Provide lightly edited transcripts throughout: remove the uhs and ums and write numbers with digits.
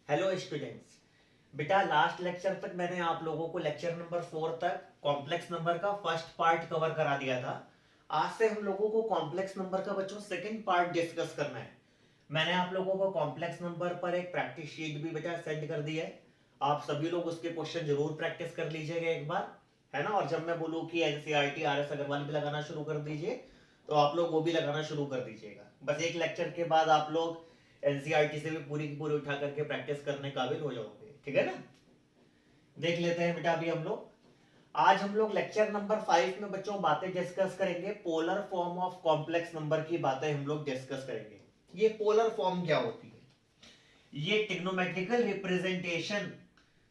Hello students. बेटा last lecture तक मैंने आप लोगों को लेक्चर नंबर 4 तक कॉम्प्लेक्स नंबर का फर्स्ट पार्ट कवर करा दिया था। आज से हम लोगों को कॉम्प्लेक्स नंबर का बच्चों सेकंड पार्ट डिस्कस करना है। मैंने आप लोगों को कॉम्प्लेक्स नंबर पर एक प्रैक्टिस शीट भी बेटा सेंड कर दी है। आप सभी लोग उसके क्वेश्चन जरूर प्रैक्टिस कर लीजिएगा एक बार, है ना। और जब मैं बोलूँ कि एनसीईआरटी RS अग्रवाल भी लगाना शुरू कर दीजिए तो आप लोग वो भी लगाना शुरू कर दीजिएगा। बस एक लेक्चर के बाद आप लोग एनसीईआरटी से भी पूरी की पूरी उठा करके प्रैक्टिस करने काबिल हो जाओगे, ठीक है ना। देख लेते हैं बेटा अभी हम लोग आज हम लोग लेक्चर नंबर 5 में बच्चों बातें डिस्कस करेंगे। Polar form of complex number की बातें हम लोग डिस्कस करेंगे। ये पोलर फॉर्म क्या होती है? ये ट्रिग्नोमेट्रिकल रिप्रेजेंटेशन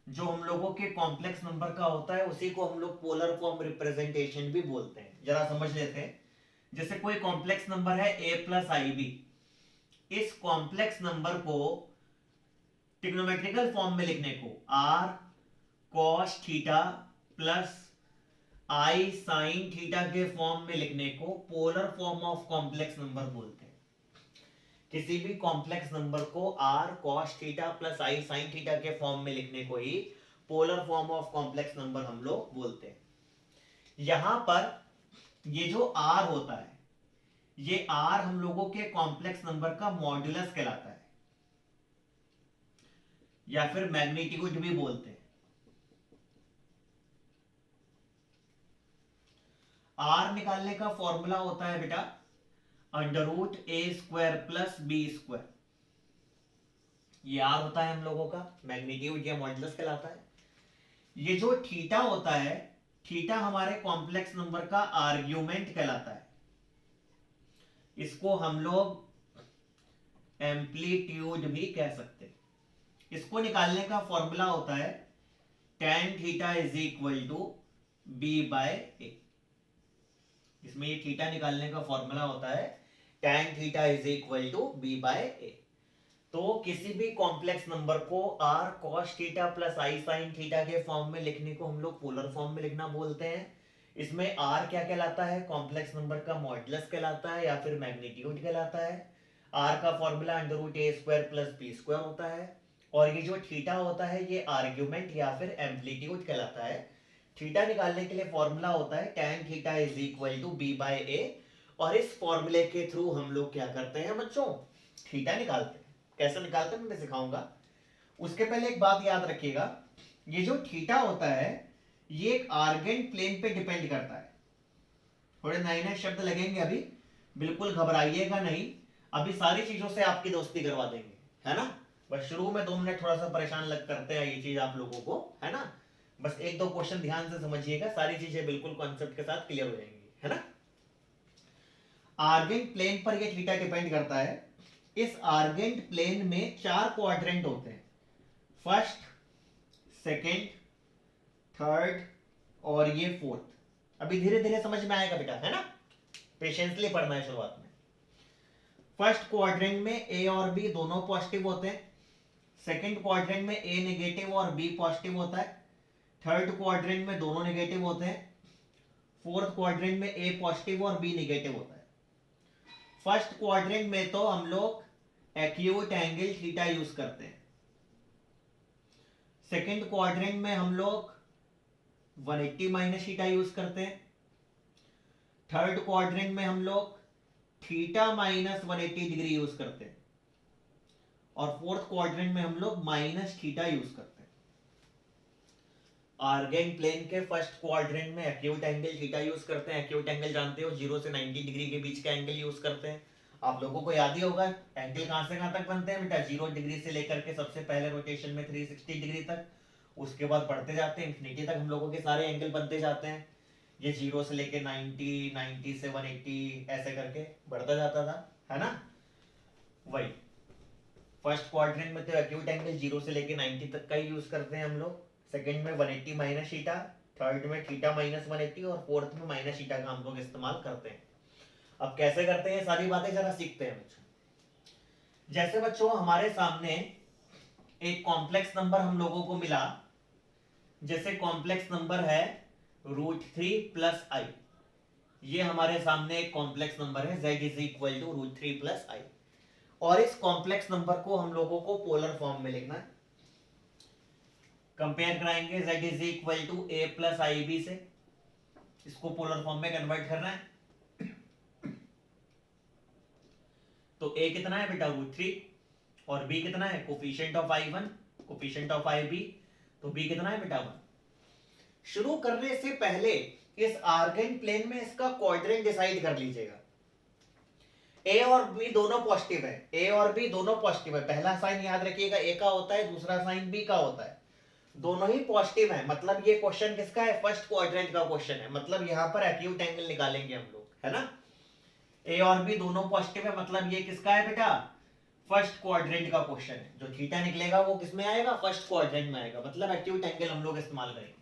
जो हम लोगों के कॉम्प्लेक्स नंबर का होता है उसी को हम लोग पोलर फॉर्म रिप्रेजेंटेशन भी बोलते हैं। जरा समझ लेते हैं। जैसे कोई कॉम्प्लेक्स नंबर है a प्लस आई बी, इस कॉम्प्लेक्स नंबर को ट्रिग्नोमेट्रिकल फॉर्म में लिखने को r cos theta plus i sin theta के फॉर्म में लिखने को polar form of complex number बोलते हैं। किसी भी कॉम्प्लेक्स नंबर को r cos theta plus i sin theta के फॉर्म में लिखने को ही polar form of complex number हम लोग बोलते हैं। यहां पर ये जो r होता है, ये r हम लोगों के कॉम्प्लेक्स नंबर का मॉड्यूलस कहलाता है या फिर मैग्नीट्यूड भी बोलते हैं। r निकालने का फॉर्मूला होता है बेटा √a² प्लस b²। ये r होता है हम लोगों का मैग्नीट्यूड या मॉड्यूलस कहलाता है। ये जो थीटा होता है, थीटा हमारे कॉम्प्लेक्स नंबर का आर्ग्यूमेंट कहलाता है। इसको हम लोग एम्पलीट्यूड भी कह सकते हैं। इसको निकालने का फॉर्मूला होता है tan theta is equal to b/a। इसमें ये थीटा निकालने का फॉर्मूला होता है tan theta is equal to b/a। तो किसी भी कॉम्प्लेक्स नंबर को r cos theta plus i sin theta के फॉर्म में लिखने को हम लोग पोलर फॉर्म में लिखना बोलते हैं। इसमें r क्या कहलाता है? कॉम्प्लेक्स नंबर का मॉड्यूलस कहलाता है या फिर मैग्नीट्यूड कहलाता है। r का फॉर्मूला √a² प्लस b² होता है। और ये जो थीटा होता है ये आर्ग्यूमेंट या फिर एम्पलीट्यूड कहलाता है। थीटा निकालने के लिए फॉर्मूला होता है tan theta is equal to b/a। और इस फॉर्मूले के थ्रू हम लोग क्या करते हैं बच्चों? थीटा निकालते हैं। कैसे निकालते हैं मैं सिखाऊंगा। उसके पहले एक बात याद रखिएगा, ये जो थीटा होता है ये एक आर्गेंट प्लेन पे डिपेंड करता है। थोड़े नए नए शब्द लगेंगे अभी, बिल्कुल घबराइएगा नहीं। अभी सारी चीजों से आपकी दोस्ती करवा देंगे, है ना। बस शुरू में 2 मिनट थोड़ा सा परेशान लग करते हैं ये चीज आप लोगों को, है ना। बस 1-2 क्वेश्चन ध्यान से समझिएगा, सारी चीजें बिल्कुल कॉन्सेप्ट के साथ क्लियर हो जाएंगी, है ना। आर्गेंट प्लेन पर ये थीटा डिपेंड करता है। इस आर्गेंट प्लेन में 4 क्वाड्रेंट होते हैं, फर्स्ट, सेकंड, थर्ड और ये फोर्थ। अभी धीरे धीरे समझ में आएगा बेटा, है ना। पेशेंसली पढ़ना है शुरुआत में। फर्स्ट क्वाड्रेंट में ए और बी दोनों पॉजिटिव होते हैं। सेकंड क्वाड्रेंट में ए नेगेटिव और बी पॉजिटिव होता है। थर्ड क्वाड्रेंट में दोनों नेगेटिव होते हैं। फोर्थ क्वाड्रेंट में ए पॉजिटिव और बी नेगेटिव होता है। फर्स्ट क्वाड्रेंट में तो हम लोग एक्यूट एंगल थीटा यूज करते हैं। सेकंड क्वाड्रेंट में हम लोग 180 माइनस थीटा यूज करते हैं। थर्ड क्वाड्रेंट में हम लोग थीटा माइनस 180 डिग्री यूज करते हैं। और फोर्थ क्वाड्रेंट में हम लोग माइनस थीटा यूज करते हैं। आर्गेंट प्लेन के फर्स्ट क्वाड्रेंट में एक्यूट एंगल थीटा यूज करते हैं। एक्यूट एंगल जानते हो, 0 से 90 डिग्री के बीच का एंगल यूज करते हैं। आप लोगों को याद ही होगा एंगल कहां से कहां तक बनते हैं बेटा, 0 डिग्री से लेकर के सबसे पहले रोटेशन में 360 डिग्री तक, उसके बाद बढ़ते जाते हैं इंफिनिटी तक हम लोगों के सारे एंगल बनते जाते हैं। ये 0 से लेके 90, 90 से 180 ऐसे करके बढ़ता जाता था, है ना। वही फर्स्ट क्वाड्रेंट में तो एक्यूट एंगल 0 से लेके 90 तक का ही यूज करते हैं हम लोग। सेकंड में 180 माइनस थीटा, थर्ड में थीटा माइनस 180 और फोर्थ में माइनस थीटा का हम लोग इस्तेमाल करते हैं। अब कैसे करते हैं सारी बातें जरा सीखते हैं बच्चों। जैसे बच्चों हमारे सामने एक कॉम्प्लेक्स नंबर हम लोगों को मिला, जैसे कॉम्प्लेक्स नंबर है √3 प्लस आई। ये हमारे सामने एक कॉम्प्लेक्स नंबर है z is equal to √3 plus i. और इस कॉम्प्लेक्स नंबर को हम लोगों को पोलर फॉर्म में लिखना है। कंपेयर कराएंगे z is equal to A plus I B से, इसको पोलर फॉर्म में कन्वर्ट करना है। तो a कितना है बेटा √3 और b कितना है coefficient of i1 coefficient of ib, तो b कितना है बेटा 1। शुरू करने से पहले इस आर्गेन प्लेन में इसका क्वाड्रेंट डिसाइड कर लीजिएगा। a और b दोनों पॉजिटिव है, a और b दोनों पॉजिटिव है। पहला साइन याद रखिएगा a का होता है, दूसरा साइन b का होता है, दोनों ही पॉजिटिव है। मतलब ये क्वेश्चन किसका है, फर्स्ट क्वाड्रेंट का क्वेश्चन है। मतलब यहाँ पर एक्यूट एंगल निकालेंगे हम लोग, है ना। a और b दोनों पॉजिटिव है, मतलब ये किसका है बेटा, फर्स्ट क्वाड्रेंट का क्वेश्चन है। जो थीटा निकलेगा वो किसमें आएगा, फर्स्ट क्वाड्रेंट में आएगा। मतलब एक्यूट एंगल हम लोग इस्तेमाल करेंगे।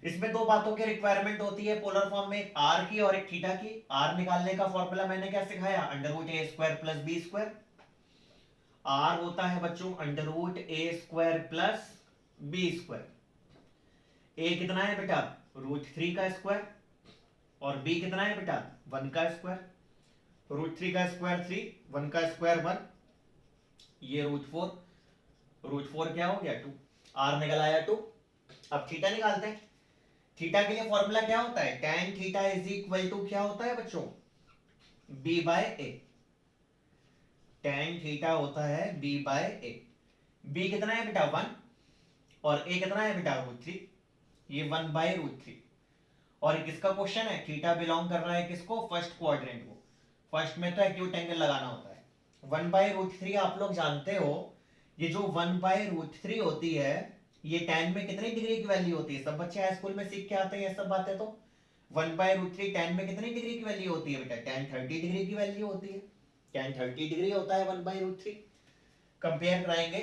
इसमें दो बातों की रिक्वायरमेंट होती है पोलर फॉर्म में, एक आर की और एक थीटा की। आर निकालने का फॉर्मूला मैंने क्या सिखाया, √a² प्लस b²। आर होता है बच्चों √a² प्लस b²। a कितना है बेटा √3 का स्क्वायर और b कितना है बेटा 1 का स्क्वायर। √3 का स्क्वायर 3, 1 का स्क्वायर 1, ये √4, √4 क्या हो गया 2, आर निकल आया 2। अब थीटा निकालते हैं। थीटा के लिए फॉर्मूला क्या होता है, tan theta is equal to क्या होता है बच्चों, b/a। tan थीटा होता है b/a। b कितना है बेटा 1 और a कितना है बेटा √3, ये 1/√3। और किसका क्वेश्चन है, थीटा बिलोंग कर रहा है किसको, फर्स्ट क्वाड्रेंट को। फर्स्ट में तो एक्यूट एंगल लगाना होता है। 1/√3 आप लोग जानते हो, ये जो 1/√3 होती है ये tan में कितनी डिग्री की वैल्यू होती है, सब बच्चे हाई स्कूल में सीख के आते हैं ये सब बातें। तो 1/√3 tan में कितनी डिग्री की वैल्यू होती है बेटा, tan 30 डिग्री की वैल्यू होती है। tan 30 डिग्री होता है 1/√3। कंपेयर कराएंगे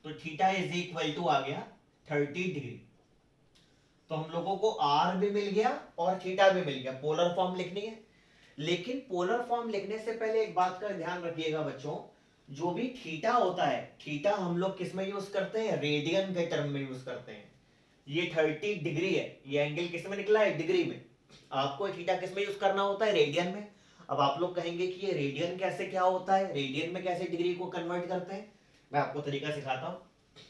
तो थीटा इज इक्वल टू आ गया 30 डिग्री। तो हम लोगों को r भी मिल गया और थीटा भी मिल गया। पोलर फॉर्म लिखनी है, लेकिन पोलर फॉर्म लिखने से पहले एक बात का ध्यान रखिएगा बच्चों, जो भी थीटा होता है, थीटा हम लोग किस में यूज करते हैं, रेडियन के टर्म में यूज करते हैं। ये 30 डिग्री है, ये एंगल किस में निकला है, डिग्री में। आपको थीटा किस में यूज करना होता है, रेडियन में। अब आप लोग कहेंगे कि ये रेडियन कैसे क्या होता है, रेडियन में कैसे डिग्री को कन्वर्ट करते हैं, मैं आपको तरीका सिखाता हूं।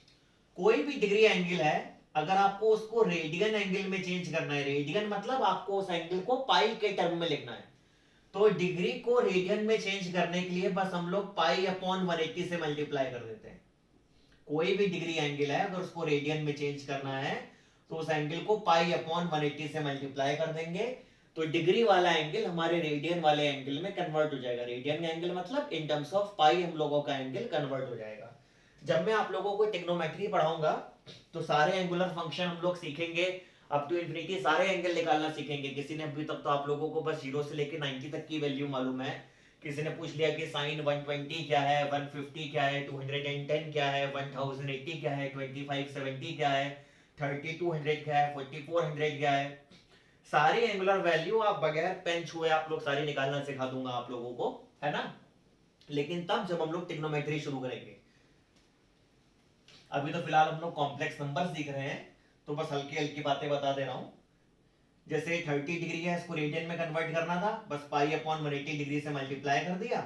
कोई भी डिग्री एंगल है, अगर आपको उसको रेडियन एंगल में चेंज करना है, रेडियन मतलब आपको उस एंगल को पाई के टर्म में लिखना है, तो डिग्री को रेडियन में चेंज करने के लिए बस हम लोग π/180 से मल्टीप्लाई कर देते हैं। कोई भी डिग्री एंगल है, अगर उसको रेडियन में चेंज करना है तो उस एंगल को π/180 से मल्टीप्लाई कर देंगे, तो डिग्री वाला एंगल हमारे रेडियन वाले एंगल में कन्वर्ट हो जाएगा। रेडियन एंगल मतलब इन टर्म्स ऑफ पाई हम लोगों का एंगल कन्वर्ट हो जाएगा। जब मैं आप लोगों को ट्रिग्नोमेट्री पढ़ाऊंगा तो सारे एंगुलर फंक्शन हम लोग सीखेंगे, अप टू इंफिनिटी सारे एंगल निकालना सीखेंगे। किसी ने अभी तक तो आप लोगों को बस 0 से लेकर 90 तक की वैल्यू मालूम है। किसी ने पूछ लिया कि साइन 120 क्या है, 150 क्या है, 210 क्या है, 1080 क्या है, 2570 क्या है, 3200 क्या है, 4400 क्या है। सारी एंगुलर वैल्यू आप बगैर पेन छुए आप लोग सारी निकालना सिखा दूंगा आप लोगों को, है ना। लेकिन तब जब हम लोग ट्रिग्नोमेट्री शुरू करेंगे। अभी तो फिलहाल हम लोग कॉम्प्लेक्स नंबर सीख रहे हैं, तो बस हल्की हल्की बातें बता दे रहा हूं। जैसे 30 डिग्री है, इसको रेडियन में कन्वर्ट करना था, बस π/180 डिग्री से मल्टीप्लाई कर दिया,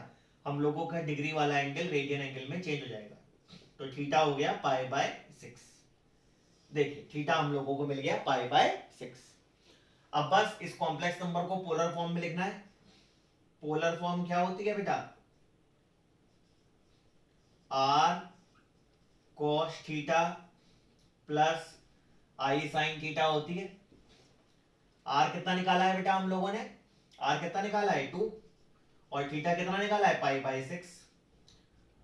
हम लोगों का डिग्री वाला एंगल रेडियन एंगल में चेंज हो जाएगा। तो थीटा हो गया π/6। देखिए थीटा हम लोगों को मिल गया π/6। अब बस इस कॉम्प्लेक्स नंबर को पोलर फॉर्म में लिखना है। पोलर फॉर्म क्या होती है बेटा, r cos theta plus i sin theta होती है। r कितना निकाला है बेटा हम लोगों ने, r कितना निकाला है 2, और थीटा कितना निकाला है π/6।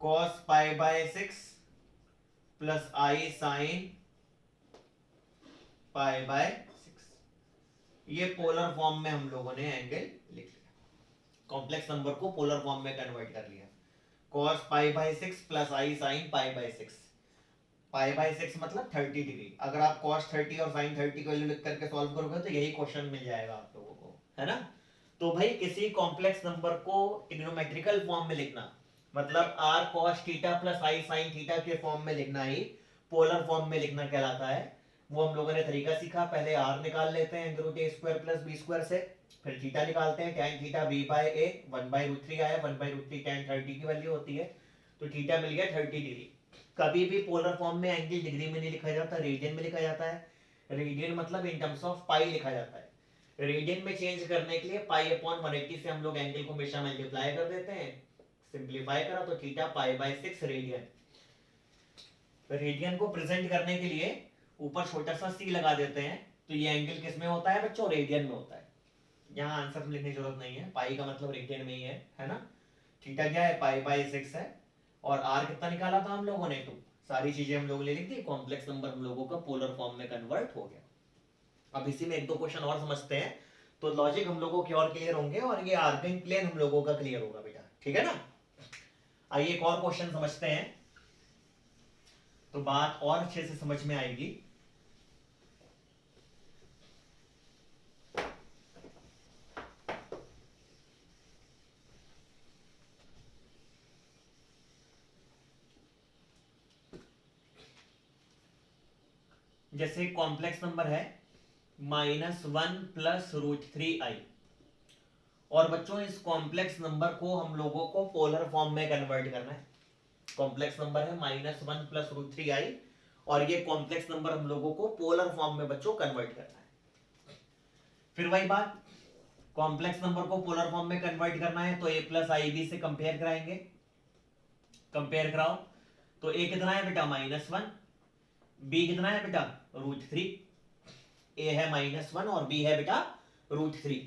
cos π/6 plus i sin π/6। ये पोलर फॉर्म में हम लोगों ने एंगल लिख लिया, कॉम्प्लेक्स नंबर को पोलर फॉर्म में कन्वर्ट कर लिया। cos π/6 plus i sin π/6। π/6 मतलब 30 डिग्री। अगर आप cos 30 और sin 30 को लिख करके सॉल्व करोगे तो यही क्वेश्चन मिल जाएगा आप लोगों को, है ना। तो भाई किसी कॉम्प्लेक्स नंबर को ट्रिग्नोमेट्रिकल फॉर्म में लिखना मतलब r cos theta plus i sin theta के फॉर्म में लिखना ही पोलर फॉर्म में लिखना कहलाता है। वो हम लोगों ने तरीका सीखा, पहले r निकाल लेते हैं √a² प्लस b² से, फिर थीटा निकालते हैं, tan थीटा b/a 1/√3 आया, 1/√3 tan 30 की वैल्यू होती है, तो थीटा मिल गया 30 डिग्री। कभी भी पोलर फॉर्म में एंगल डिग्री में नहीं लिखा जाता, रेडियन में लिखा जाता है। रेडियन मतलब इन टर्म्स ऑफ पाई लिखा जाता है। रेडियन में चेंज करने के लिए पाई अपॉन 180 से हम लोग एंगल को हमेशा मल्टीप्लाई कर देते हैं। सिंप्लीफाई करा तो theta pi by 6 radian. Radian को प्रेजेंट करने के लिए ऊपर छोटा सा सी लगा देते हैं, तो ये एंगल किस में होता है बच्चों? रेडियन में होता है। यहाँ आंसर लिखने की जरूरत नहीं है, पाई का मतलब रेडियन में ही है ना। थीटा क्या है? पाई बाय 6 है। और आर कितना निकाला था हम लोगों ने? 2। सारी चीजें हम लोगों ने लिख दी, कॉम्प्लेक्स नंबर हम लोगों का पोलर फॉर्म में कन्वर्ट हो गया। अब इसी में एक दो क्वेश्चन और समझते हैं, तो लॉजिक हम लोगों के और क्लियर होंगे और ये आर्गन प्लेन हम लोगों का क्लियर होगा बेटा, ठीक है ना। आइए एक और क्वेश्चन समझते हैं, तो बात और अच्छे से समझ में आएगी। जैसे कॉम्प्लेक्स नंबर है -1 प्लस √3i, और बच्चों इस कॉम्प्लेक्स नंबर को हम लोगों को पोलर फॉर्म में कन्वर्ट करना है। कॉम्प्लेक्स नंबर है -1 प्लस √3i, और ये कॉम्प्लेक्स नंबर हम लोगों को पोलर फॉर्म में बच्चों कन्वर्ट करना है। फिर वही बात, कॉम्प्लेक्स नंबर को पोलर फॉर्म में कन्वर्ट करना है तो a प्लस आई बी से कंपेयर कराएंगे। कंपेयर कराओ तो a कितना है बेटा? -1। b कितना है बेटा? √3। a है -1 और b है बेटा √3।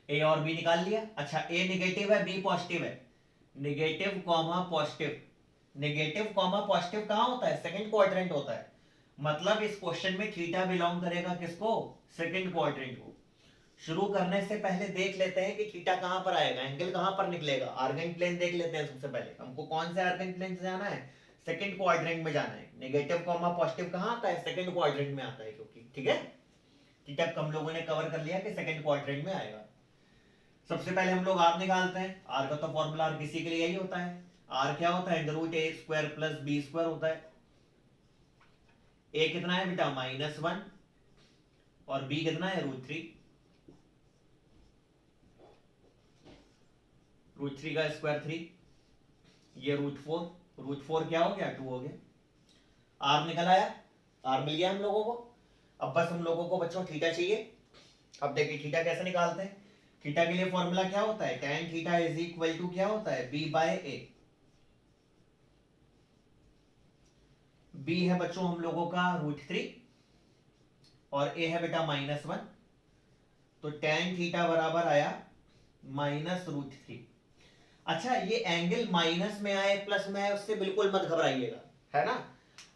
a और b निकाल लिया। अच्छा, a निगेटिव है, b पॉजिटिव है। Negative comma positive, negative comma positive कहां होता है? सेकंड क्वाड्रेंट होता है। मतलब इस क्वेश्चन में थीटा बिलोंग करेगा किसको? सेकंड क्वाड्रेंट को। शुरू करने से पहले देख लेते हैं कि थीटा कहां पर आएगा, एंगल कहां पर निकलेगा। आर्गन प्लेन देख लेते हैं सबसे पहले। हमको कौन से आर्गन प्लेन से जाना है? सेकंड क्वाड्रेंट में जाना है। नेगेटिव कॉमा पॉजिटिव कहां आता है? सेकंड क्वाड्रेंट में आता है, क्योंकि ठीक है थीटा हम लोगों ने कवर कर लिया कि सेकंड क्वाड्रेंट में आएगा। सबसे पहले हम लोग आर निकालते हैं। आर का तो फॉर्मूला आर किसी के लिए यही होता है। आर क्या होता है? √a² प्लस b² होता है। a कितना है बेटा? -1 और b कितना है? √3। √3 का स्क्वायर 3, ये √4। √4 क्या हो गया? 2 हो गया। आर निकल आया, आर मिल गया हम लोगों को। अब बस हम लोगों को बच्चों थीटा चाहिए। अब देखिए थीटा कैसे निकालते हैं। थीटा के लिए फॉर्मूला क्या होता है? tan theta is equal to क्या होता है? b bye a। b है बच्चों हम लोगों का √3 और a है बेटा -1, तो tan थीटा बराबर आया -√3। अच्छा, ये एंगल माइनस में आए प्लस में आए उससे बिल्कुल मत घबराइएगा, है ना।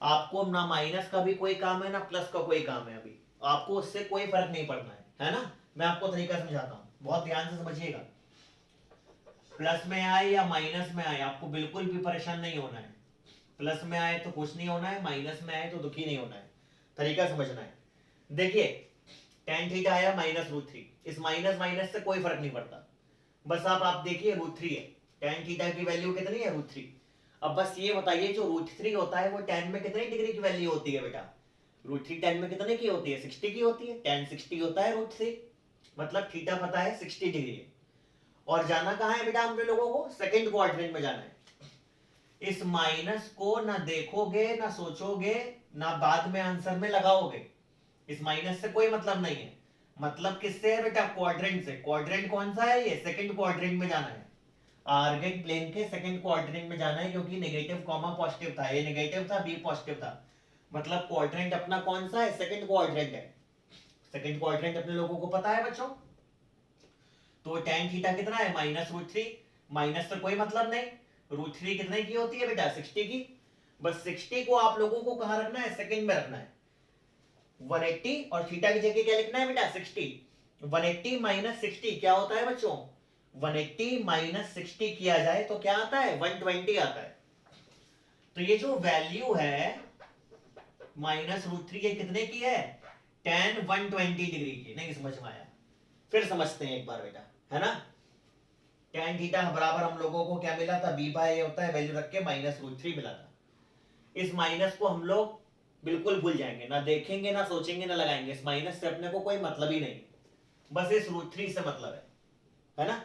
आपको ना माइनस का भी कोई काम है ना प्लस का कोई काम है। अभी आपको उससे कोई फर्क नहीं पड़ना है ना। मैं आपको तरीका समझाता हूं, बहुत ध्यान से समझिएगा। प्लस में आए या माइनस में आए आपको बिल्कुल भी परेशान नहीं होना है। प्लस में आए तो खुश नहीं होना है, माइनस में आए तो दुखी नहीं होना है। तरीका समझना है। देखिए tan थीटा आया -√3, इस माइनस माइनस से कोई फर्क नहीं पड़ता। बस आप देखिए √3 है, tan थीटा की वैल्यू कितनी है? √3। अब बस ये बताइए जो √3 होता है वो tan में कितनी डिग्री की वैल्यू होती है बेटा? √3 tan में कितने की होती है? 60 की होती है। tan 60 होता है √3, मतलब थीटा पता है 60 डिग्री है। और जाना कहां है बेटा हम लोगों को? सेकंड क्वाड्रेंट में जाना है। इस माइनस को ना देखोगे ना सोचोगे ना बाद में आंसर में लगाओगे। इस माइनस से कोई मतलब नहीं है। मतलब किससे है बेटा? क्वाड्रेंट से। क्वाड्रेंट कौन सा है? ये सेकंड क्वाड्रेंट में जाना है। आर्गन प्लेन के सेकंड क्वाड्रेंट में जाना है, क्योंकि नेगेटिव कॉमा पॉजिटिव था। ये नेगेटिव था, बी पॉजिटिव था। मतलब क्वाड्रेंट अपना कौन सा है? सेकंड क्वाड्रेंट है। सेकंड क्वाड्रेंट अपने लोगों को पता है बच्चों। तो tan थीटा कितना है? -√3। माइनस से कोई मतलब नहीं। √3 कितने की होती है बेटा? 60 की। बस 60 को आप लोगों को कहां रखना है? सेकंड में रखना है। 180 और थीटा की जगह क्या लिखना है बेटा? 60। 180 माइनस 60 क्या होता है बच्चों? 180 माइनस 60 किया जाए तो क्या आता है? 120 आता है। तो ये जो वैल्यू है -√3 ये कितने की है? tan 120 डिग्री की। नहीं समझ में आया? फिर समझते हैं एक बार बेटा, है ना। tan थीटा बराबर हम लोगों को क्या मिला था? b बाय a होता है, वैल्यू रख के -√3 मिला था। इस माइनस को हम लोग बिल्कुल भूल जाएंगे, ना देखेंगे ना सोचेंगे ना लगाएंगे। इस माइनस से अपने को कोई मतलब ही नहीं, बस इस √3 से मतलब है ना।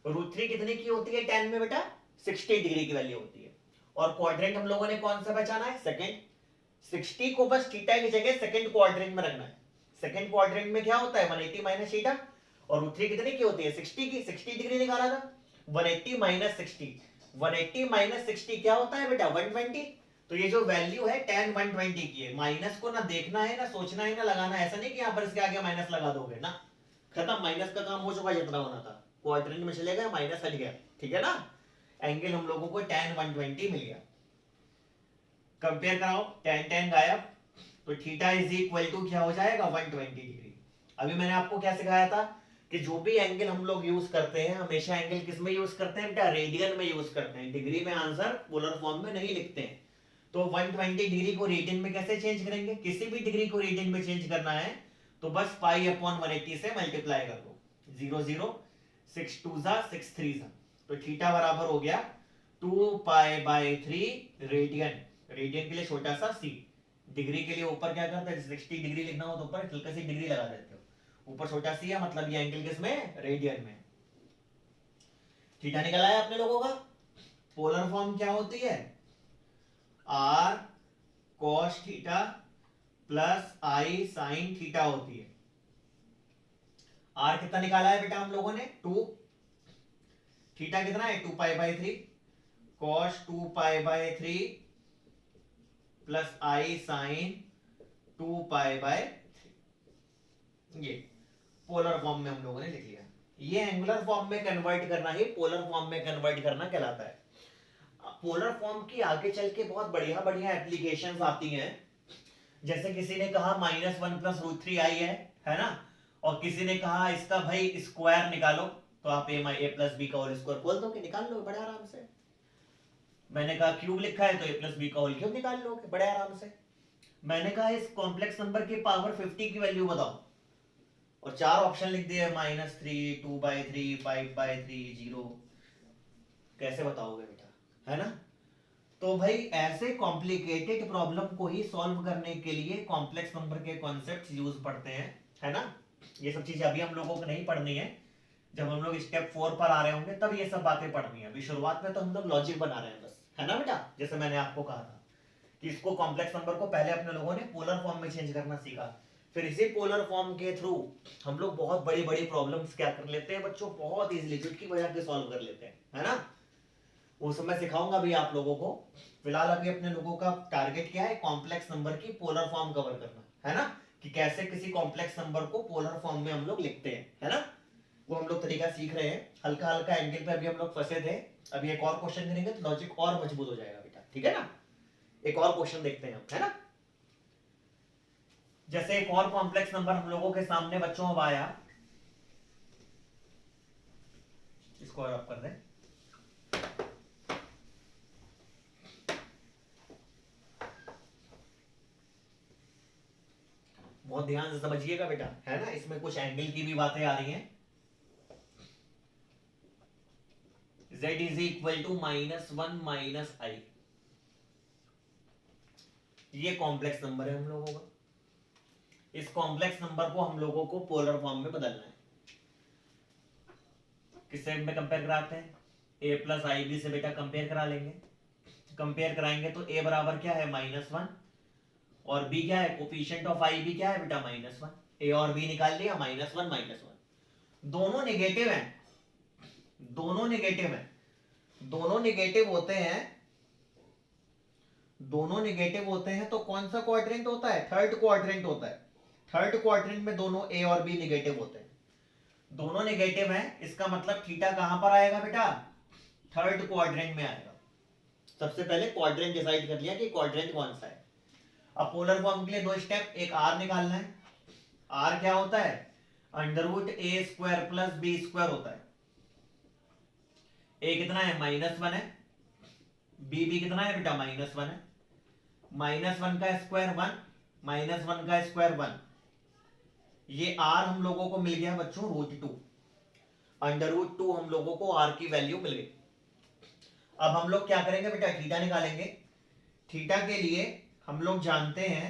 √3 कितने की होती है tan में बेटा? 60 डिग्री की वैल्यू होती है। और क्वाड्रेंट हम लोगों ने कौन सा पहचाना है, सेकंड। 60 को बस थीटा की जगह सेकंड क्वाड्रेंट में रखना है। सेकंड क्वाड्रेंट में क्या होता है 180 माइनस थीटा, और √3 कितने की होती है 60 की, 60 डिग्री निकाला था। 180 माइनस 60, 180 माइनस 60 क्या होता है बेटा 120। तो ये जो वैल्यू है tan 120 की है। माइनस को ना देखना है ना सोचना है ना लगाना है, ऐसा नहीं कि यहाँ पर इसके आगे माइनस लगा दोगे ना, खत्म, माइनस का काम हो चुका जितना होना था, क्वाड्रेंट में चले गए माइनस हट गया, ठीक है ना। एंगल हम लोगों को tan 120 मिल गया। कंपेयर कराओ, tan गायब, तो थीटा इज इक्वल टू क्या हो जाएगा 120 डिग्री। अभी मैंने आपको क्या सिखाया था कि जो भी एंगल हम लोग यूज करते हैं हमेशा एंगल किस में यूज करते हैं बेटा, रेडियन में यूज करते हैं, डिग्री में आंसर पोलर फॉर्म में नहीं लिखते हैं। तो 120 डिग्री को रेडियन में कैसे चेंज करेंगे, किसी भी डिग्री को रेडियन में चेंज करना है तो बस π/180 से मल्टीप्लाई कर दो, 0 0 6 2 6 3 तो थीटा बराबर हो गया 2π/3 रेडियन। रेडियन के लिए छोटा सा c, डिग्री के लिए ऊपर क्या करते हैं 60 डिग्री लिखना हो तो ऊपर हल्का सी डिग्री लगा देते हो, ऊपर छोटा सी है मतलब ये एंगल किसमें, रेडियन में। थीटा निकल आया अपने लोगों का। पोलर फॉर्म क्या होती है, r cos theta plus i sin theta होती है। r कितना निकाला है बेटा हम लोगों ने 2, थीटा कितना है 2π/3, cos 2π/3 प्लस i sin 2π/3, ये पोलर फॉर्म में हम लोगों ने लिख लिया। ये एंगुलर फॉर्म में कन्वर्ट करना ही पोलर फॉर्म में कन्वर्ट करना कहलाता है। पोलर फॉर्म की आगे चल के बहुत बढ़िया बढ़िया एप्लीकेशंस आती हैं, जैसे किसी ने कहा -1 + √3i है ना, और किसी ने कहा इसका भाई स्क्वायर निकालो, तो आप a + b का होल स्क्वायर बोल दो कि निकाल लो बड़े आराम से। मैंने कहा क्यूब लिखा है तो a + b का होल क्यूब निकाल लो बड़े आराम से। मैंने कहा इस कॉम्प्लेक्स नंबर की पावर 50 की वैल्यू बताओ, और 4 ऑप्शन लिख दिए -3 2/3 5/3 0, कैसे बताओगे बेटा, है ना। तो भाई ऐसे कॉम्प्लिकेटेड प्रॉब्लम को ही सॉल्व करने के लिए कॉम्प्लेक्स नंबर के कॉन्सेप्ट्स यूज पढ़ते हैं, है ना। ये सब चीजें अभी हम लोगों को नहीं पढ़नी है, जब हम लोग स्टेप 4 पर आ रहे होंगे तब ये सब बातें पढ़नी है। अभी शुरुआत में तो हम लोग लॉजिक बना रहे हैं बस, है ना बेटा। जैसे मैंने आपको कहा था कि इसको कॉम्प्लेक्स नंबर को पहले अपने लोगों ने पोलर फॉर्म में चेंज करना सीखा, फिर इसी पोलर फॉर्म के थ्रू हम लोग बहुत बड़ी बड़ी प्रॉब्लम्स क्या कर लेते हैं बच्चों, बहुत इजीली चुटकी बजा के सॉल्व कर लेते हैं, है ना। वो समय सिखाऊंगा भी आप लोगों को। फिलहाल अभी अपने लोगों का टारगेट क्या है, कॉम्प्लेक्स नंबर की पोलर फॉर्म कवर करना, है ना, कि कैसे किसी कॉम्प्लेक्स नंबर को पोलर फॉर्म में हम लोग लिखते हैं, है ना। वो हम लोग तरीका सीख रहे हैं, हल्का हल्का एंगल पे अभी हम लोग फंसे थे। अभी एक और क्वेश्चन करेंगे तो लॉजिक और मजबूत हो जाएगा बेटा, ठीक है ना। एक और क्वेश्चन देखते हैं हम, है ना। जैसे एक और कॉम्प्लेक्स नंबर हम लोगों के सामने बच्चों अब आया, इसको और आप कर दें। बहुत ध्यान से समझिएगा बेटा, है ना, इसमें कुछ एंगल की भी बातें आ रही हैं। z is equal to -1 - i, ये कॉम्प्लेक्स नंबर है हम लोगों का। इस कॉम्प्लेक्स नंबर को हम लोगों को पोलर फॉर्म में बदलना है। किससे में कंपेयर कराते हैं, a + ib से बेटा कंपेयर करा लेंगे। कंपेयर कराएंगे तो a बराबर क्या है -1, और b क्या है, कोफिशिएंट ऑफ ib क्या है बेटा -1, a और b निकाल लिया -1 -1। दोनों नेगेटिव हैं, दोनों नेगेटिव हैं, दोनों नेगेटिव होते हैं, दोनों नेगेटिव होते हैं तो कौन सा क्वाड्रेंट होता है, थर्ड क्वाड्रेंट होता है। थर्ड क्वाड्रेंट में दोनों a और b नेगेटिव होते हैं, दोनों नेगेटिव हैं, इसका मतलब थीटा कहां पर आएगा बेटा, थर्ड क्वाड्रेंट में आएगा। सबसे पहले क्वाड्रेंट डिसाइड कर लिया कि क्वाड्रेंट कौन सा है। अब पोलर फॉर्म के लिए 2 स्टेप, एक r निकालना है। r क्या होता है, √a² + b² होता है। a कितना है -1 है, b भी कितना है बेटा -1 है। -1 का स्क्वायर 1, -1 का स्क्वायर 1, ये r हम लोगों को मिल गया बच्चों √2। √2 हम लोगों को r की वैल्यू मिल गई। अब हम लोग क्या करेंगे बेटा, थीटा निकालेंगे। थीटा के लिए हम लोग जानते हैं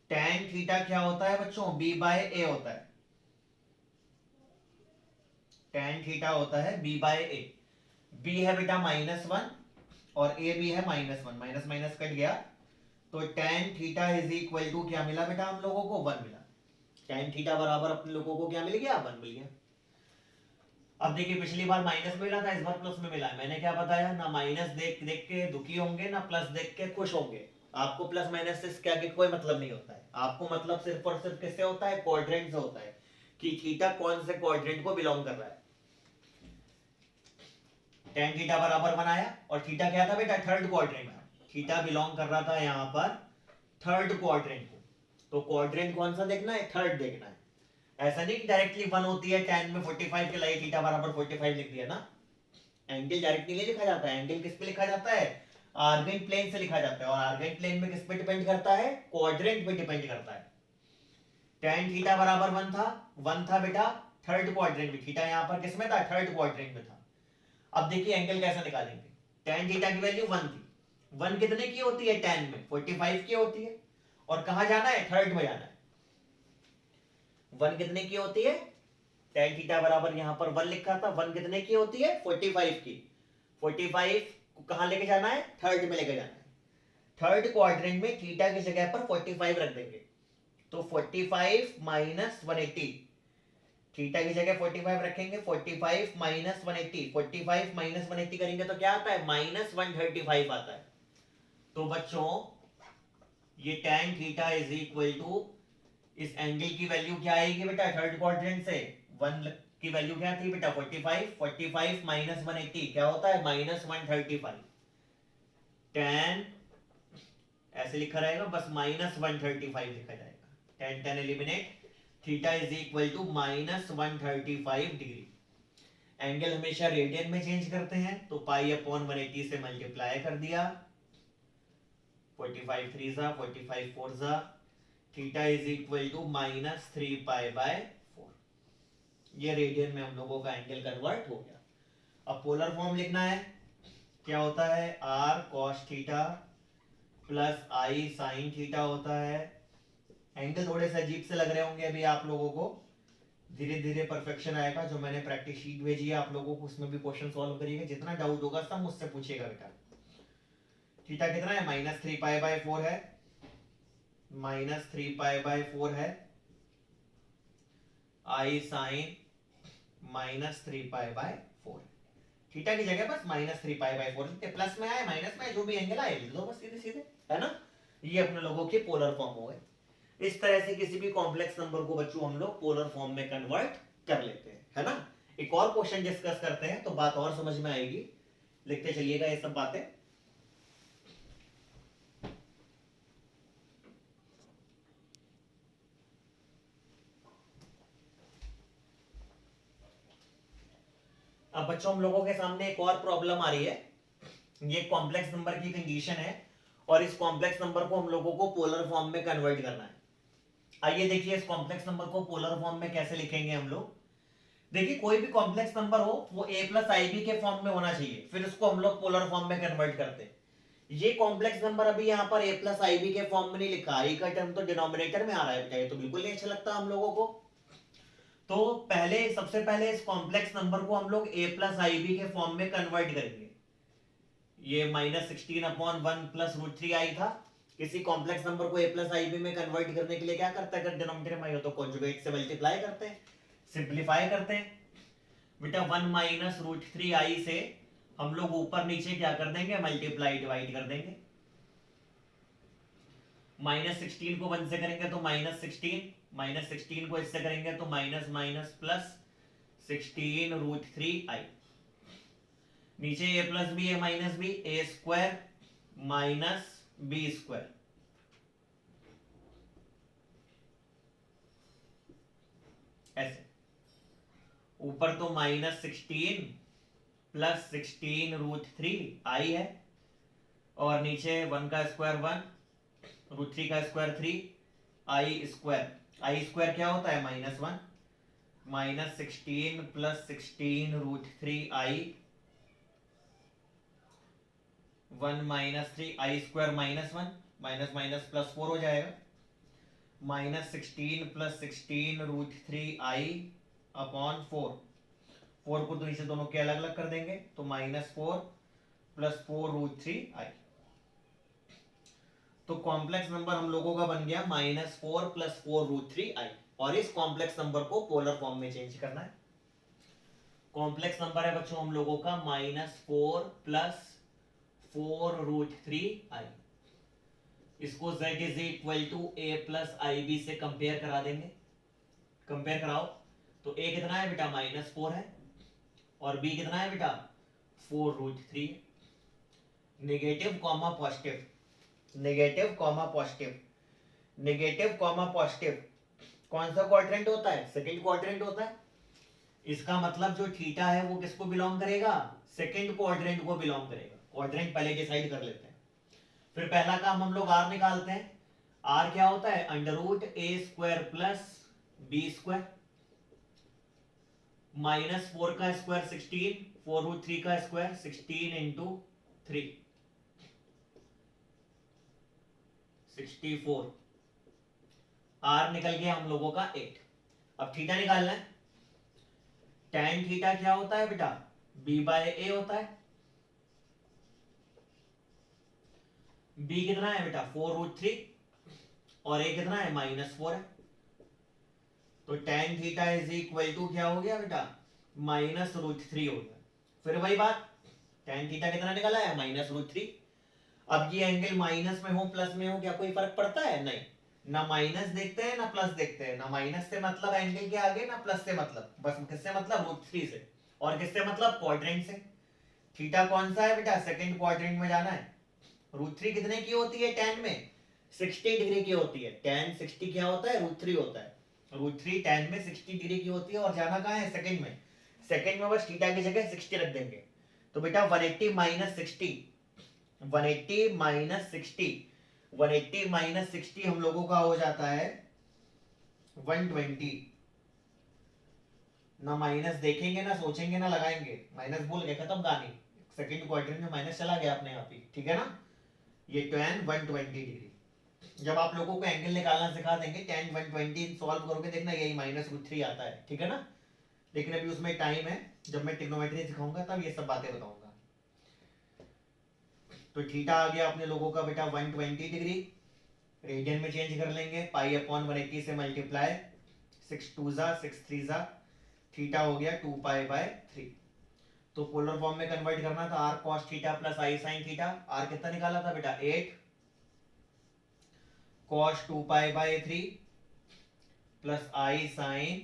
tan थीटा क्या होता है बच्चों, b/a होता है। tan थीटा होता है b/a। b है बेटा -1 और ए भी है -1, माइनस माइनस कट गया, तो tan theta is equal to क्या मिला बेटा हम लोगों को? 1 मिला। tan थीटा बराबर अपने लोगों को क्या मिल गया? 1 मिल गया। अब देखिए पिछली बार माइनस मिला था, इस बार प्लस में मिला है। मैंने क्या बताया ना, माइनस देख देख के दुखी होंगे ना प्लस देख के खुश होंगे। आपको प्लस माइनस से क्या के कोई मतलब नहीं होता है, आपको मतलब सिर्फ और सिर्फ किससे होता है? क्वाड्रेंट से होता है कि थीटा कौन से क्वाड्रेंट को बिलोंग कर रहा है। tan थीटा बराबर बनाया, और थीटा क्या था बेटा? थर्ड क्वाड्रेंट में। थीटा बिलोंग कर रहा था यहाँ पर थर्ड क्वाड्रेंट को, तो क्वाड्रेंट कौन सा देखना है? थर्ड देखना है। ऐसा नहीं कि डायरेक्टली 1 होती है tan में 45 के लिए थीटा बराबर 45 लिख दिया ना। एंगल डायरेक्टली नहीं लिखा जाता है, एंगल किस पे लिखा जाता है? आर्गेंट प्लेन से लिखा जाता है, और आर्गेंट प्लेन में किस पे डिपेंड करता है? क्वाड्रेंट पे डिपेंड करता है। tan थीटा बराबर 1 था बेटा थर्ड क्वाड्रेंट में, थीटा यहाँ पर किस में था? थर्ड क्वाड्रेंट में था। अब देखिए एंगल कैसा निकालेंगे। tan थीटा की वैल्यू 1 थी, 1 कितने की होती है tan में? 45 की होती है, और कहां जाना है? थर्ड में जाना है। 1 कितने की होती है? tan थीटा बराबर यहाँ पर 1 लिखा था, 1 कितने की होती है? 45 की। 45 को कहां लेके जाना है? थर्ड में लेके जाना है। थर्ड क्वाड्रेंट में थीटा की जगह पर 45 रख देंगे, तो 45 माइनस 180, थीटा की जगह 45 रखेंगे, 45 माइनस 180, 45 माइनस 180 करेंगे तो क्या आता है? -135 आता है। तो बच्चों ये tan theta is equal to, इस एंगल की वैल्यू क्या आएगी बेटा? थर्ड क्वाड्रेंट से 1 की वैल्यू क्या थी बेटा? 45, 45 माइनस 180 क्या होता है? -135। tan ऐसे लिखा रहेगा बस, -135 लिखा जाएगा। tan eliminate, theta is equal to -135 degree. Angle हमेशा रेडियन में चेंज करते हैं, तो पाई अपॉन 180 से मल्टीप्लाई कर दिया, 45 3 जा 45 4 जा, थीटा इज इक्वल टू -3π/4। ये रेडियन में हम लोगों का एंगल कन्वर्ट हो गया। अब पोलर फॉर्म लिखना है, क्या होता है? r cos theta plus i sin theta होता है। एंगल थोड़े से अजीब से लग रहे होंगे अभी आप लोगों को, धीरे धीरे परफेक्शन आएगा। जो मैंने प्रैक्टिस शीट भेजी है आप लोगों को, उसमें भी क्वेश्चन सॉल्व करिएगा, जितना डाउट होगा सब मुझसे पूछिएगा बेटा। थीटा कितना है? -3π/4 है, -3π/4 है, i sin -3π/4। थीटा की जगह बस -3π/4 लिखते, प्लस में आए माइनस में आए, जो भी एंगल आए लिख दो बस सीधे सीधे, है ना। ये अपने लोगों के पोलर फॉर्म हो गए। इस तरह से किसी भी कॉम्प्लेक्स नंबर को बच्चों हम लोग पोलर फॉर्म में कन्वर्ट कर लेते हैं, है ना। एक और क्वेश्चन डिस्कस करते हैं तो बात और समझ में आएगी। लिखते चलिएगा ये सब बातें। अब बच्चों हम लोगों के सामने एक और प्रॉब्लम आ रही है। ये कॉम्प्लेक्स नंबर की कंडीशन है, और इस कॉम्प्लेक्स नंबर को हम लोगों को पोलर फॉर्म में कन्वर्ट करना है। आइए देखिए इस कॉम्प्लेक्स नंबर को पोलर फॉर्म में कैसे लिखेंगे हम लोग। देखिए कोई भी कॉम्प्लेक्स नंबर हो वो a प्लस आई बी के फॉर्म में होना चाहिए, फिर उसको हम लोग पोलर फॉर्म में कन्वर्ट करते हैं। ये कॉम्प्लेक्स नंबर अभी यहाँ पर a प्लस आई बी के फॉर्म में नहीं लिखा, आई का टर्म तो डिनोमिनेटर में आ रहा है, ये तो बिल्कुल नहीं अच्छा लगता हम लोगों को। तो सबसे पहले इस कॉम्प्लेक्स नंबर को हम लोग a प्लस आई बी के फॉर्म में कन्वर्ट करेंगे। ये -16/1 प्लस √3i था। किसी कॉम्प्लेक्स नंबर को a प्लस आई बी में कन्वर्ट करने के लिए क्या करता है? अगर डिनोमिनेटर में हो तो कॉन्जुगेट से मल्टीप्लाई करते हैं, सिंपलीफाई करते हैं बेटा। 1 माइनस √3i से हम लोग ऊपर नीचे क्या कर देंगे? मल्टीप्लाई डिवाइड कर देंगे। -16 को 1 से करेंगे तो -16, -16 को इससे करेंगे तो माइनस माइनस प्लस 16 √3i। नीचे a प्लस बी है माइनस बी, ए स्क्वायर माइनस बी स्क्वायर, ऐसे। ऊपर तो -16 प्लस 16 √3i है, और नीचे 1 का स्क्वायर 1, √3 का स्क्वायर 3, i स्क्वायर क्या होता है? -1, -16 plus 16 √3i, 1 minus 3, i square -1, minus minus plus 4 हो जाएगा, -16 प्लस 16 √3i अपॉन 4। 4 को तो नीचे दोनों के अलग अलग कर देंगे तो -4 प्लस 4√3i। तो कॉम्प्लेक्स नंबर हम लोगों का बन गया -4 प्लस 4√3i। और इस कॉम्प्लेक्स नंबर को पोलर फॉर्म में चेंज करना है। कॉम्प्लेक्स नंबर है बच्चों हम लोगों का -4 प्लस 4√3i। इसको z is equal to a plus IB से कंपेयर करा देंगे। कंपेयर कराओ तो a कितना है बेटा -4 है और b कितना है बेटा 4√3 है। Negative comma positive, negative comma positive, negative comma positive कौन सा क्वाड्रेंट होता है? सेकंड क्वाड्रेंट होता है। इसका मतलब जो थीटा है वो किसको बिलोंग करेगा? सेकंड क्वाड्रेंट को बिलोंग करेगा। क्वाड्रेंट पहले डिसाइड कर लेते हैं। फिर पहला काम हम लोग r निकालते हैं। r क्या होता है? √a² प्लस b², -4 का स्क्वायर 16, 4√3 का स्क्वायर 16 इंटू 3 64। r निकल गया हम लोगों का 8। अब थीटा निकालना है। tan थीटा क्या होता है बेटा? b/a होता है। b कितना है बेटा? 4√3 और a कितना है? -4 है। तो tan theta is equal to क्या हो गया बेटा? -√3 हो गया। फिर वही बात, tan थीटा कितना निकला है? -√3। अब ये एंगल माइनस में हो प्लस में हो क्या कोई फर्क पड़ता है? नहीं। ना माइनस देखते हैं ना प्लस देखते हैं। ना माइनस से मतलब एंगल के आगे ना प्लस से मतलब, बस किससे मतलब? √3 से। और किससे मतलब? क्वाड्रेंट से। थीटा कौन सा है बेटा? सेकंड क्वाड्रेंट में जाना है। √3 कितने की होती है tan में? 60 डिग्री की होती है। tan 60 क्या होता है? √3 होता है। √3 tan में 60 डिग्री की होती है और जाना कहाँ है? सेकंड में। सेकंड में बस थीटा की जगह 60 रख देंगे। तो बेटा 180 माइनस 60, 180 माइनस 60, 180 माइनस 60 हम लोगों का हो जाता है 120। ना माइनस देखेंगे ना सोचेंगे ना लगाएंगे, माइनस भूल गए, खत्म कहानी। सेकंड क्वाड्रेंट में माइनस चला गया अपने आप ही, ठीक है ना। ये tan 120 डिग्री। जब आप लोगों को एंगल निकालना सिखा देंगे tan 120 सॉल्व करोगे देखना यही -√3 आता है, ठीक है ना। लेकिन अभी उसमें टाइम है, जब मैं ट्रिग्नोमेट्री सिखाऊंगा तब ये सब बातें बताऊंगा। तो थीटा आ गया अपने लोगों का बेटा 120 डिग्री। रेडियन में चेंज कर लेंगे, पाई/180 से मल्टीप्लाई, 6 2 जा 6 3 जा, थीटा हो गया 2π/3। तो पोलर फॉर्म में कन्वर्ट करना था, r cos theta plus i sin theta. r कितना निकाला था बेटा? 8 cos 2π/3 plus i sin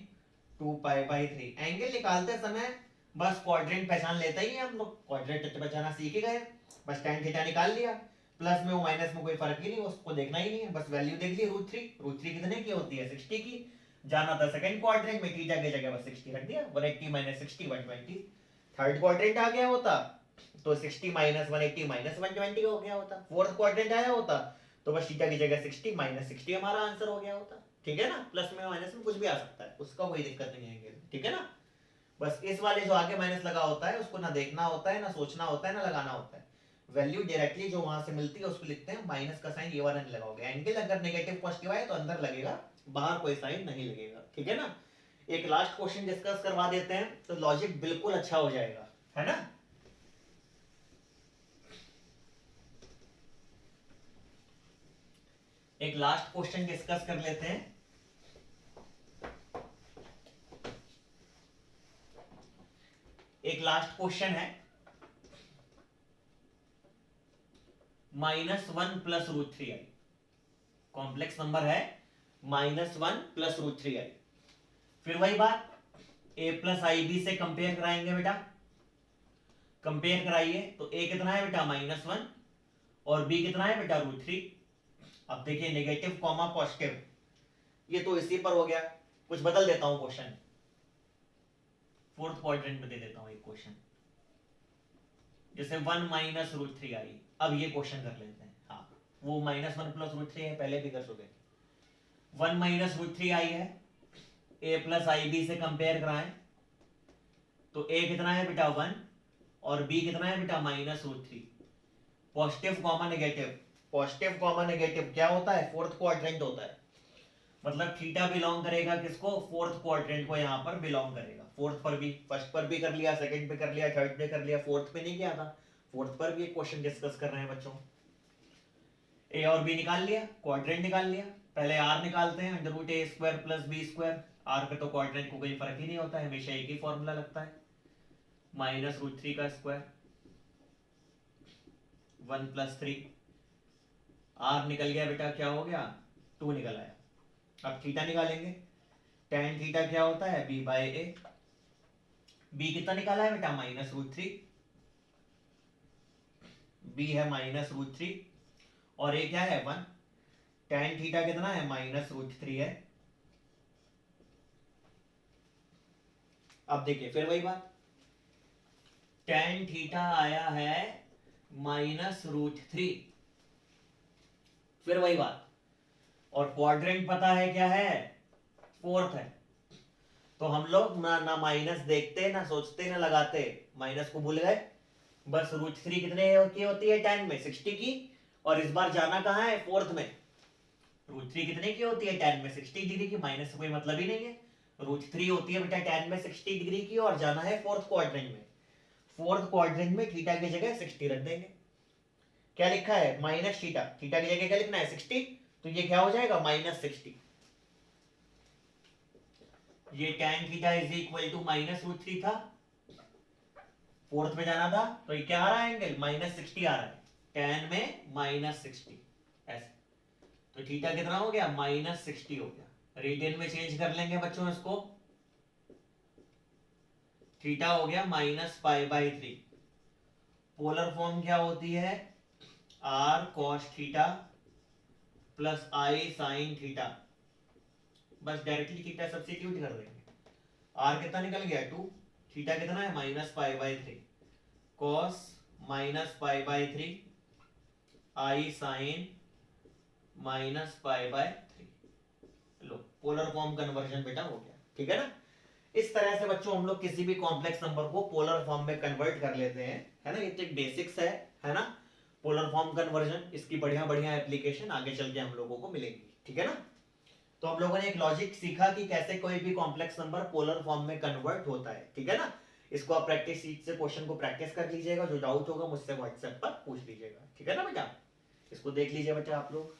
2π/3। Angle निकालते समय बस क्वाड्रेंट पहचान लेते ही हम लोग, क्वाड्रेंट पहचाना सीख ही गए। बस tan थीटा निकाल लिया, प्लस में वो माइनस में कोई फर्क ही नहीं, उसको देखना ही नहीं है, बस वैल्यू देख ली √3। √3 कितने की होती है? 60 की। जाना था सेकंड क्वाड्रेंट में, थीटा की जगह बस 60 रख दिया। 180 माइनस 60 120। थर्ड क्वाड्रेंट आ गया होता तो 60 माइनस 180 माइनस 120 हो गया होता। फोर्थ क्वाड्रेंट आया होता तो बस थीटा की जगह 60 माइनस 60 हमारा आंसर हो गया होता, ठीक है ना। प्लस में माइनस में कुछ भी आ सकता है, उसका कोई दिक्कत नहीं है, ठीक है ना। बस इस वाले जो आगे माइनस लगा होता है उसको ना देखना होता है, ना सोचना होता है, ना लगाना होता है। वैल्यू डायरेक्टली जो वहां से मिलती है उसको लिखते हैं। माइनस का साइन ये वाला नहीं लगाओगे। एंगल अगर नेगेटिव पॉजिटिव आए तो अंदर लगेगा, बाहर कोई साइन नहीं लगेगा, ठीक है ना। एक लास्ट क्वेश्चन डिस्कस करवा देते हैं तो लॉजिक बिल्कुल अच्छा हो जाएगा, है ना। एक लास्ट क्वेश्चन डिस्कस कर लेते हैं। एक लास्ट क्वेश्चन है, -1 प्लस √3i। कॉम्प्लेक्स नंबर है -1 प्लस √3i। फिर वही बात, a प्लस IB से कंपेयर कराएंगे बेटा। कंपेयर कराइए तो a कितना है बेटा? -1 और b कितना है बेटा? √3। अब देखिए नेगेटिव कॉमा पॉजिटिव, ये तो इसी पर हो गया। कुछ बदल देता हूं क्वेश्चन, फोर्थ क्वाड्रेंट में दे देता हूं एक क्वेश्चन, जैसे 1 माइनस √3i। अब ये क्वेश्चन कर लेते हैं। हाँ, वो -1 प्लस √3 है, पहले भी कर चुके। 1 माइनस √3i है, a प्लस IB से कंपेयर कराएं तो a कितना है बेटा? 1 और b कितना है बेटा? -√3। Positive comma negative, positive comma negative क्या होता है? फोर्थ क्वाड्रेंट होता है। मतलब थीटा बिलोंग करेगा किसको? फोर्थ क्वाड्रेंट को यहां पर बिलोंग करेगा। फोर्थ पर भी, फर्स्ट पर भी कर लिया, सेकंड पे कर लिया, थर्ड पे कर लिया, फोर्थ पे नहीं किया था। फोर्थ पर भी एक क्वेश्चन डिस्कस कर रहे हैं बच्चों। ए और बी निकाल लिया, क्वाड्रेंट निकाल लिया। पहले आर निकालते हैं, under root A square plus B square. R पे तो क्वाड्रेंट को कोई फर्क ही नहीं होता है, हमेशा एक ही फॉर्मूला लगता है, माइनस रूट 3 का स्क्वायर 1 + 3। आर निकल गया बेटा, क्या हो गया 2 निकल आया। अब थीटा निकालेंगे, tan थीटा क्या होता है b/a। b कितना निकाला है बेटा माइनस रूट 3, b है माइनस रूट 3 और a क्या है 1। tan थीटा कितना है माइनस रूट 3 है। अब देखिए फिर वही बात, tan थीटा आया है माइनस रूट 3, फिर वही बात। और क्वाड्रेंट पता है क्या है, फोर्थ है। तो हम लोग ना माइनस देखते, ना सोचते, ना लगाते, माइनस को भूल गए। बस रूट 3 कितने की होती है tan में 60 की, और इस बार जाना कहाँ है फोर्थ में। रूट 3 कितने की होती है tan में 60 डिग्री की, माइनस से कोई मतलब ही नहीं है। रूट 3 होती है बेटा tan में 60 डिग्री की, और जाना है फोर्थ क्वाड्रेंट में। फोर्थ क्वाड्रेंट में थीटा की जगह 60 रख देंगे। क्या लिखा है माइनस थीटा, थीटा की जगह क्या लिखना है 60, तो ये क्या हो जाएगा माइनस 60। ये tan theta is equal to minus root 3 था, फोर्थ में जाना था, तो ये क्या आ रहा है एंगल माइनस 60 आ रहा है, tan में माइनस 60 ऐसे। तो थीटा कितना हो गया माइनस 60 हो गया। रेडियन में चेंज कर लेंगे बच्चों इसको, थीटा हो गया -π/3। पोलर फॉर्म क्या होती है r cos theta plus i sin theta. बस डायरेक्टली थीटा सब्स्टिट्यूट कर देंगे। r कितना निकल गया 2, थीटा कितना है -π/3, cos -π/3 i sin -π/3। लो पोलर फॉर्म कन्वर्जन बेटा हो गया, ठीक है ना। इस तरह से बच्चों हम लोग किसी भी कॉम्प्लेक्स नंबर को पोलर फॉर्म में कन्वर्ट कर लेते हैं, है ना। ये तो एक बेसिक्स है ना, पोलर फॉर्म कन्वर्जन। इसकी बढ़िया बढ़िया एप्लीकेशन आगे चल के हम लोगों को मिलेगी, ठीक है ना। तो हम लोगों ने एक लॉजिक सीखा कि कैसे कोई भी कॉम्प्लेक्स नंबर पोलर फॉर्म में कन्वर्ट होता है, ठीक है ना। इसको आप प्रैक्टिस शीट से क्वेश्चन को प्रैक्टिस कर लीजिएगा, जो डाउट होगा मुझसे व्हाट्सएप पर पूछ लीजिएगा, ठीक है ना बेटा। इसको देख लीजिए बेटा आप लोग।